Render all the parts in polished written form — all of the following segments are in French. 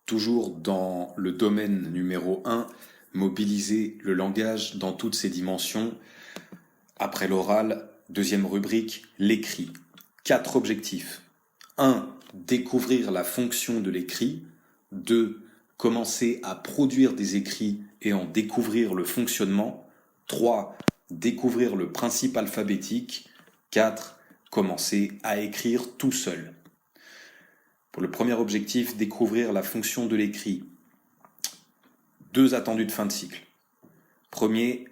Toujours dans le domaine numéro 1, mobiliser le langage dans toutes ses dimensions. Après l'oral, deuxième rubrique, l'écrit. 4 objectifs. 1. Découvrir la fonction de l'écrit. 2. Commencer à produire des écrits et en découvrir le fonctionnement. 3. Découvrir le principe alphabétique. 4. Commencer à écrire tout seul. Pour le premier objectif, découvrir la fonction de l'écrit. 2 attendus de fin de cycle. Premier,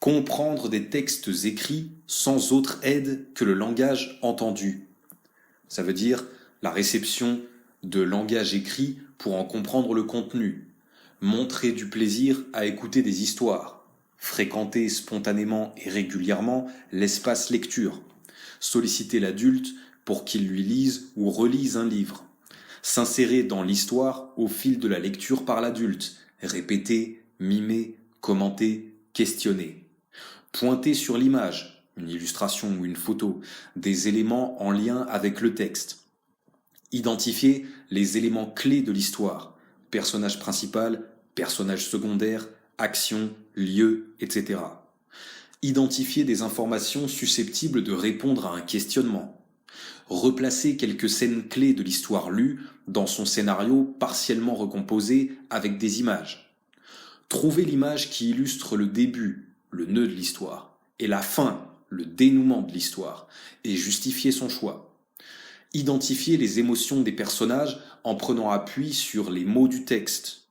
comprendre des textes écrits sans autre aide que le langage entendu. Ça veut dire la réception de langage écrit pour en comprendre le contenu. Montrer du plaisir à écouter des histoires. Fréquenter spontanément et régulièrement l'espace lecture. Solliciter l'adulte pour qu'il lui lise ou relise un livre. S'insérer dans l'histoire au fil de la lecture par l'adulte. Répéter, mimer, commenter, questionner. Pointer sur l'image, une illustration ou une photo, des éléments en lien avec le texte. Identifier les éléments clés de l'histoire. Personnage principal, personnage secondaire, action, lieu, etc. Identifier des informations susceptibles de répondre à un questionnement. Replacer quelques scènes clés de l'histoire lue dans son scénario partiellement recomposé avec des images. Trouver l'image qui illustre le début, le nœud de l'histoire, et la fin, le dénouement de l'histoire, et justifier son choix. Identifier les émotions des personnages en prenant appui sur les mots du texte.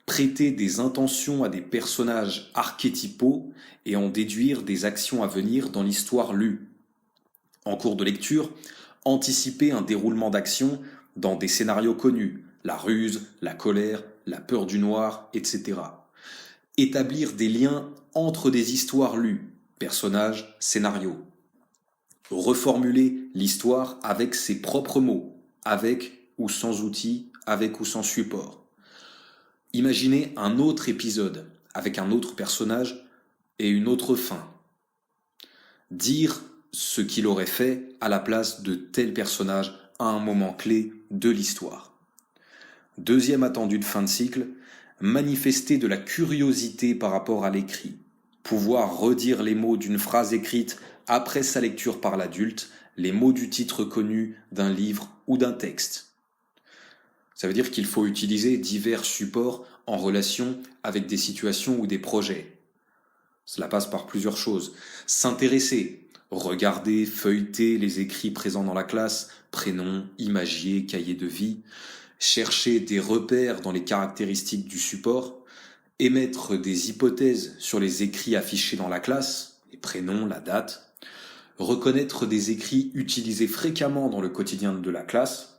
Prêter des intentions à des personnages archétypaux et en déduire des actions à venir dans l'histoire lue. En cours de lecture, anticiper un déroulement d'action dans des scénarios connus, la ruse, la colère, la peur du noir, etc. Établir des liens entre des histoires lues, personnages, scénarios. Reformuler l'histoire avec ses propres mots, avec ou sans outils, avec ou sans support. Imaginer un autre épisode avec un autre personnage et une autre fin. Dire ce qu'il aurait fait à la place de tel personnage à un moment clé de l'histoire. Deuxième attendu de fin de cycle, manifester de la curiosité par rapport à l'écrit. Pouvoir redire les mots d'une phrase écrite après sa lecture par l'adulte, les mots du titre connu d'un livre ou d'un texte. Ça veut dire qu'il faut utiliser divers supports en relation avec des situations ou des projets. Cela passe par plusieurs choses. S'intéresser, regarder, feuilleter les écrits présents dans la classe, prénoms, imagiers, cahiers de vie, chercher des repères dans les caractéristiques du support, émettre des hypothèses sur les écrits affichés dans la classe, les prénoms, la date, reconnaître des écrits utilisés fréquemment dans le quotidien de la classe,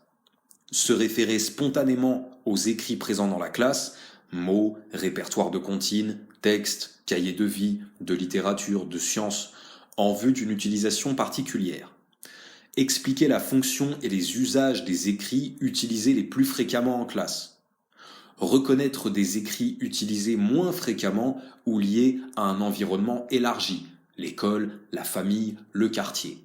se référer spontanément aux écrits présents dans la classe, mots, répertoire de comptines, textes, cahiers de vie, de littérature, de sciences, en vue d'une utilisation particulière. Expliquer la fonction et les usages des écrits utilisés les plus fréquemment en classe. Reconnaître des écrits utilisés moins fréquemment ou liés à un environnement élargi, l'école, la famille, le quartier.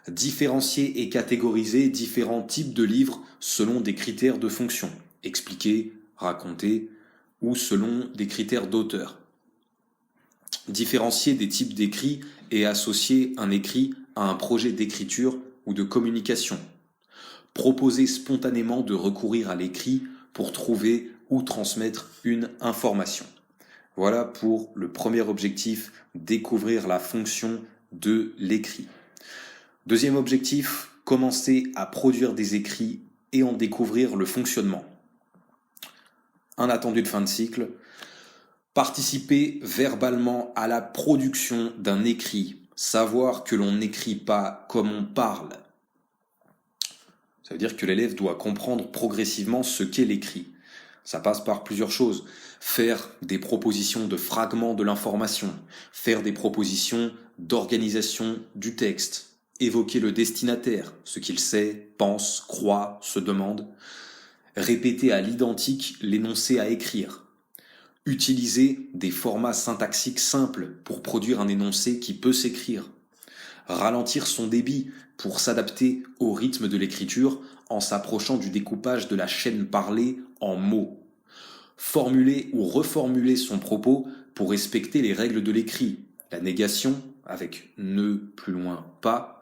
Différencier et catégoriser différents types de livres selon des critères de fonction, expliquer, raconter, ou selon des critères d'auteur. Différencier des types d'écrits et associer un écrit à un projet d'écriture ou de communication. Proposer spontanément de recourir à l'écrit pour trouver ou transmettre une information. Voilà pour le premier objectif, découvrir la fonction de l'écrit. Deuxième objectif, commencer à produire des écrits et en découvrir le fonctionnement. Un attendu de fin de cycle, participer verbalement à la production d'un écrit, savoir que l'on n'écrit pas comme on parle. Ça veut dire que l'élève doit comprendre progressivement ce qu'est l'écrit. Ça passe par plusieurs choses. Faire des propositions de fragments de l'information, faire des propositions d'organisation du texte, évoquer le destinataire, ce qu'il sait, pense, croit, se demande, répéter à l'identique l'énoncé à écrire, utiliser des formats syntaxiques simples pour produire un énoncé qui peut s'écrire, ralentir son débit pour s'adapter au rythme de l'écriture en s'approchant du découpage de la chaîne parlée en mots, formuler ou reformuler son propos pour respecter les règles de l'écrit, la négation avec ne plus loin pas,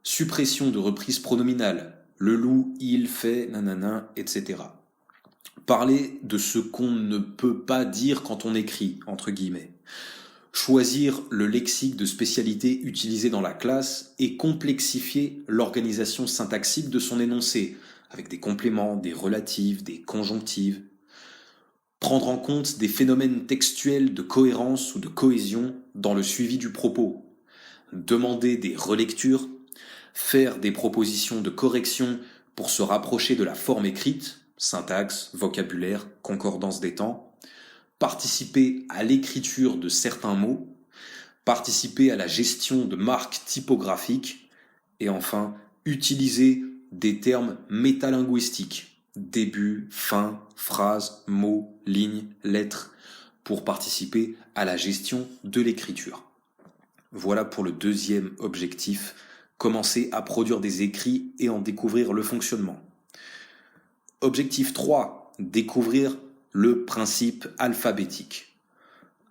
suppression de reprises pronominales, le loup, il fait, nanana, etc. Parler de ce qu'on ne peut pas dire quand on écrit, entre guillemets. Choisir le lexique de spécialité utilisé dans la classe et complexifier l'organisation syntaxique de son énoncé, avec des compléments, des relatifs, des conjonctives. Prendre en compte des phénomènes textuels de cohérence ou de cohésion dans le suivi du propos. Demander des relectures. Faire des propositions de correction pour se rapprocher de la forme écrite, syntaxe, vocabulaire, concordance des temps. Participer à l'écriture de certains mots, participer à la gestion de marques typographiques, et enfin, utiliser des termes métalinguistiques, début, fin, phrase, mot, ligne, lettre, pour participer à la gestion de l'écriture. Voilà pour le deuxième objectif, commencer à produire des écrits et en découvrir le fonctionnement. Objectif 3, découvrir le principe alphabétique.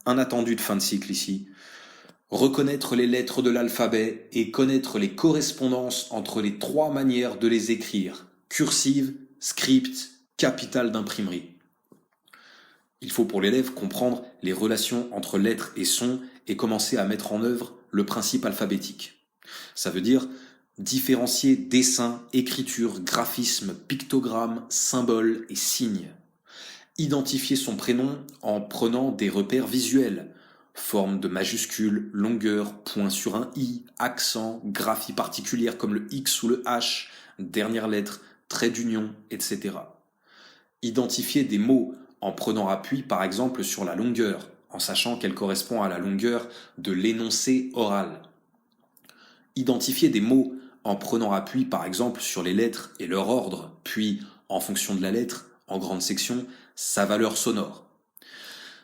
Un attendu de fin de cycle ici. Reconnaître les lettres de l'alphabet et connaître les correspondances entre les 3 manières de les écrire. Cursive, script, capitale d'imprimerie. Il faut pour l'élève comprendre les relations entre lettres et sons et commencer à mettre en œuvre le principe alphabétique. Ça veut dire différencier dessin, écriture, graphisme, pictogramme, symbole et signes. Identifier son prénom en prenant des repères visuels, forme de majuscule, longueur, point sur un i, accent, graphie particulière comme le X ou le H, dernière lettre, trait d'union, etc. Identifier des mots en prenant appui par exemple sur la longueur, en sachant qu'elle correspond à la longueur de l'énoncé oral. Identifier des mots en prenant appui par exemple sur les lettres et leur ordre, puis en fonction de la lettre, en grande section, sa valeur sonore.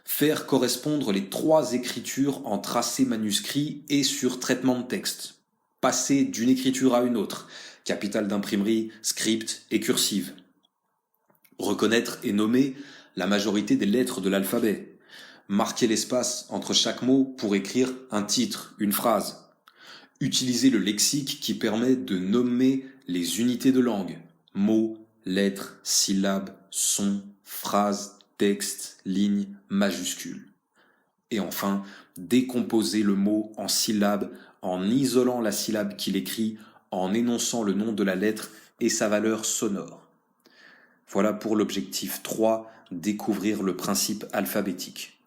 Faire correspondre les 3 écritures en tracé manuscrit et sur traitement de texte. Passer d'une écriture à une autre, capitale d'imprimerie, script et cursive. Reconnaître et nommer la majorité des lettres de l'alphabet. Marquer l'espace entre chaque mot pour écrire un titre, une phrase. Utiliser le lexique qui permet de nommer les unités de langue. Mots, lettres, syllabes, sons, phrases, textes, lignes, majuscules. Et enfin, décomposer le mot en syllabes en isolant la syllabe qu'il écrit, en énonçant le nom de la lettre et sa valeur sonore. Voilà pour l'objectif 3, découvrir le principe alphabétique.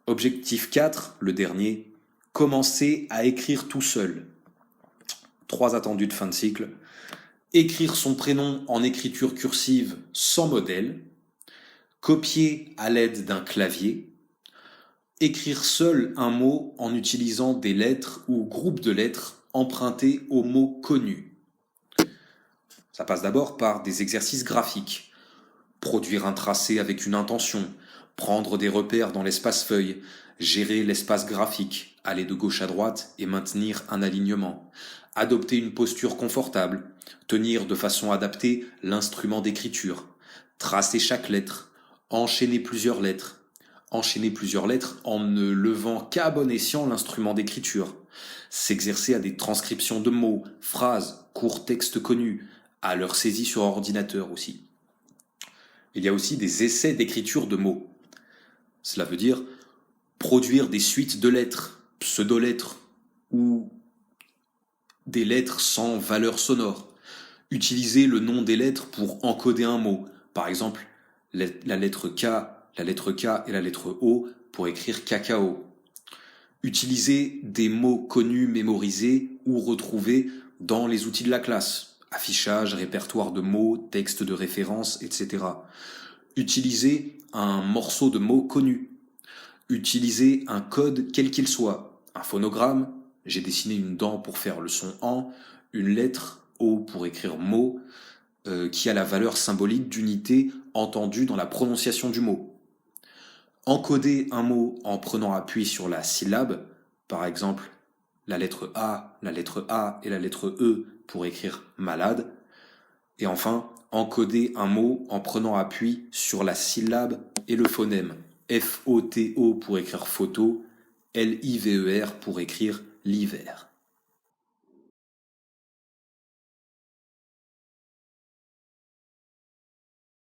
Objectif 4, le dernier, commencer à écrire tout seul. 3 attendus de fin de cycle. Écrire son prénom en écriture cursive sans modèle. Copier à l'aide d'un clavier. Écrire seul un mot en utilisant des lettres ou groupes de lettres empruntés aux mots connus. Ça passe d'abord par des exercices graphiques. Produire un tracé avec une intention, prendre des repères dans l'espace feuille, gérer l'espace graphique, aller de gauche à droite et maintenir un alignement, adopter une posture confortable, tenir de façon adaptée l'instrument d'écriture, tracer chaque lettre, enchaîner plusieurs lettres en ne levant qu'à bon escient l'instrument d'écriture, s'exercer à des transcriptions de mots, phrases, courts textes connus, à leur saisie sur ordinateur aussi. Il y a aussi des essais d'écriture de mots. Cela veut dire produire des suites de lettres, pseudo-lettres ou des lettres sans valeur sonore. Utiliser le nom des lettres pour encoder un mot. Par exemple, la lettre K et la lettre O pour écrire cacao. Utiliser des mots connus mémorisés ou retrouvés dans les outils de la classe. Affichage, répertoire de mots, texte de référence, etc. Utiliser un morceau de mots connu. Utiliser un code quel qu'il soit. Un phonogramme, j'ai dessiné une dent pour faire le son en, une lettre O pour écrire mot, qui a la valeur symbolique d'unité entendue dans la prononciation du mot. Encoder un mot en prenant appui sur la syllabe, par exemple la lettre A et la lettre E pour écrire malade. Et enfin, encoder un mot en prenant appui sur la syllabe et le phonème. F-O-T-O pour écrire photo, L-I-V-E-R pour écrire l'hiver.